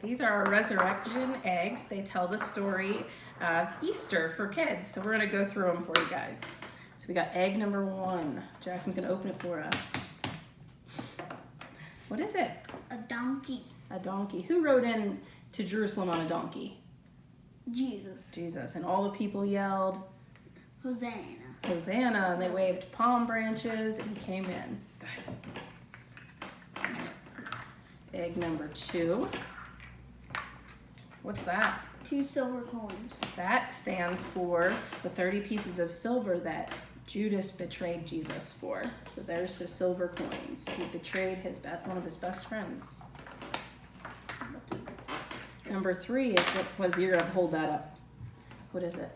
These are our resurrection eggs. They tell the story of Easter for kids. So we're gonna go through them for you guys. So we got egg number 1. Jackson's gonna open it for us. What is it? A donkey. A donkey. Who rode in to Jerusalem on a donkey? Jesus. Jesus. And all the people yelled, Hosanna. Hosanna, and they waved palm branches, and he came in. Egg number 2. What's that? 2 silver coins. That stands for the 30 pieces of silver that Judas betrayed Jesus for. So there's the silver coins. He betrayed one of his best friends. Number 3 is what was, you're gonna hold that up. What is it?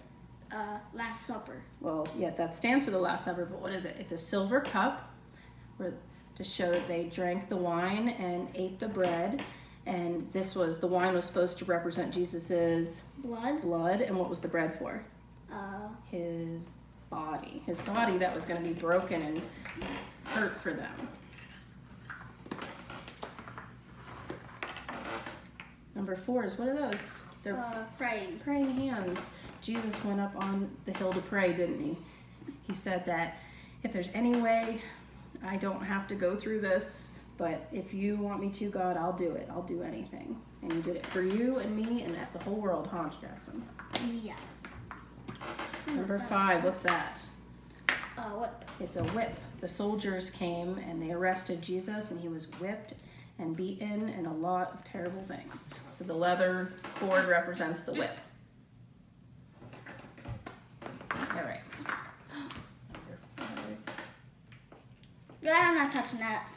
Last Supper. Well, yeah, that stands for the Last Supper, but what is it? It's a silver cup to show that they drank the wine and ate the bread. And the wine was supposed to represent Jesus's blood. And what was the bread for? His body. His body that was going to be broken and hurt for them. Number 4 is, what are those? They're praying. Praying hands. Jesus went up on the hill to pray, didn't he? He said that if there's any way I don't have to go through this, but if you want me to, God, I'll do it. I'll do anything. And he did it for you and me and the whole world, huh, Jackson? Yeah. Number 5, what's that? Whip. It's a whip. The soldiers came and they arrested Jesus, and he was whipped and beaten and a lot of terrible things. So the leather cord represents the whip. All right. Yeah, I'm not touching that.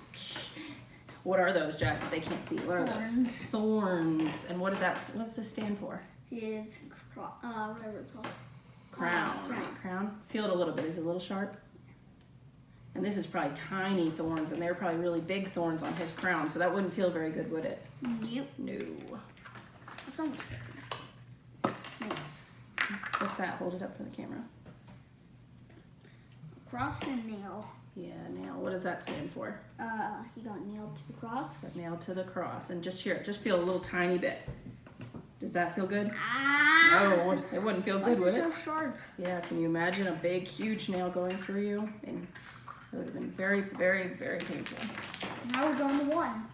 What are those, Jackson? They can't see. What are Thorns. those? Thorns. And what's this stand for? His, whatever it's called. Crown. Crown. Feel it a little bit. Is it a little sharp? And this is probably tiny thorns, and they're probably really big thorns on his crown, so that wouldn't feel very good, would it? Nope. No. It's almost there. Nails. What's that? Hold it up for the camera. Cross and nail. Yeah, nail. What does that stand for? He got nailed to the cross. Nailed to the cross. And just feel a little tiny bit. Does that feel good? Ah! No, it wouldn't feel Why good, is would it it? so sharp? Yeah, can you imagine a big, huge nail going through you? And it would have been very, very, very painful. Now we're going to 1.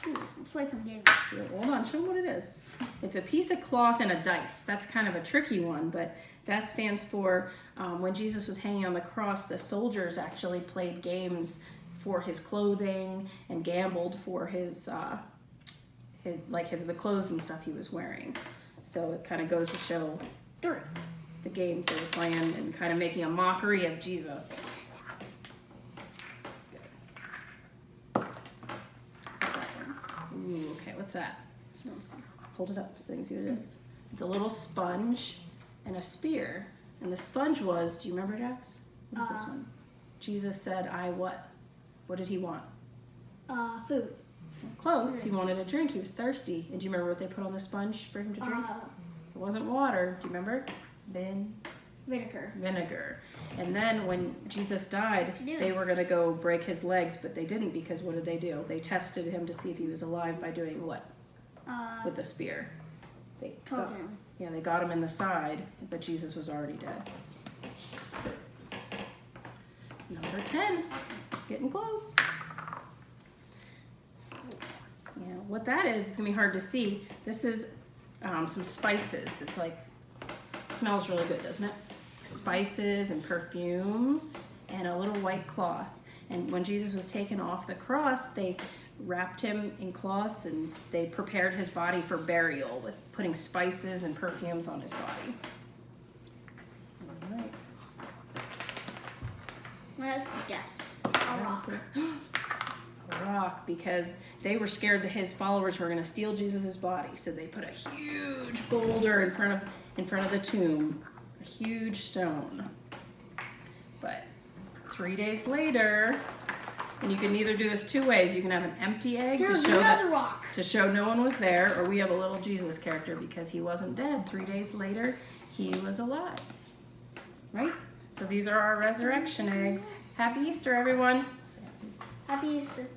Ooh, let's play some games. Yeah, hold on, show them what it is. It's a piece of cloth and a dice. That's kind of a tricky one, but that stands for when Jesus was hanging on the cross, the soldiers actually played games for his clothing and gambled for the clothes and stuff he was wearing. So it kind of goes to show 3. the games they were playing and kind of making a mockery of Jesus. What's that one? Ooh, okay, what's that? Smells good. Hold it up so you can see what it is. It's a little sponge and a spear. And the sponge was, do you remember, Jax? What is this one? Jesus said, I what? What did he want? Food. Close. He wanted a drink. He was thirsty. And do you remember what they put on the sponge for him to drink? It wasn't water. Do you remember? Vinegar. And then when Jesus died, they were going to go break his legs, but they didn't, because what did they do? They tested him to see if he was alive by doing what? With the spear. They got him in the side, but Jesus was already dead. Number 10. Getting close. Yeah, what that is, it's going to be hard to see. This is some spices. It's like, it smells really good, doesn't it? Spices and perfumes and a little white cloth. And when Jesus was taken off the cross, they wrapped him in cloths and they prepared his body for burial with putting spices and perfumes on his body. All right. Let's guess. A rock. A rock, because they were scared that his followers were going to steal Jesus' body. So they put a huge boulder in front of the tomb, a huge stone. But 3 days later, and you can either do this 2 ways. You can have an empty egg to show no one was there, or we have a little Jesus character because he wasn't dead. 3 days later, he was alive. Right? So these are our resurrection eggs. Happy Easter, everyone. Happy Easter.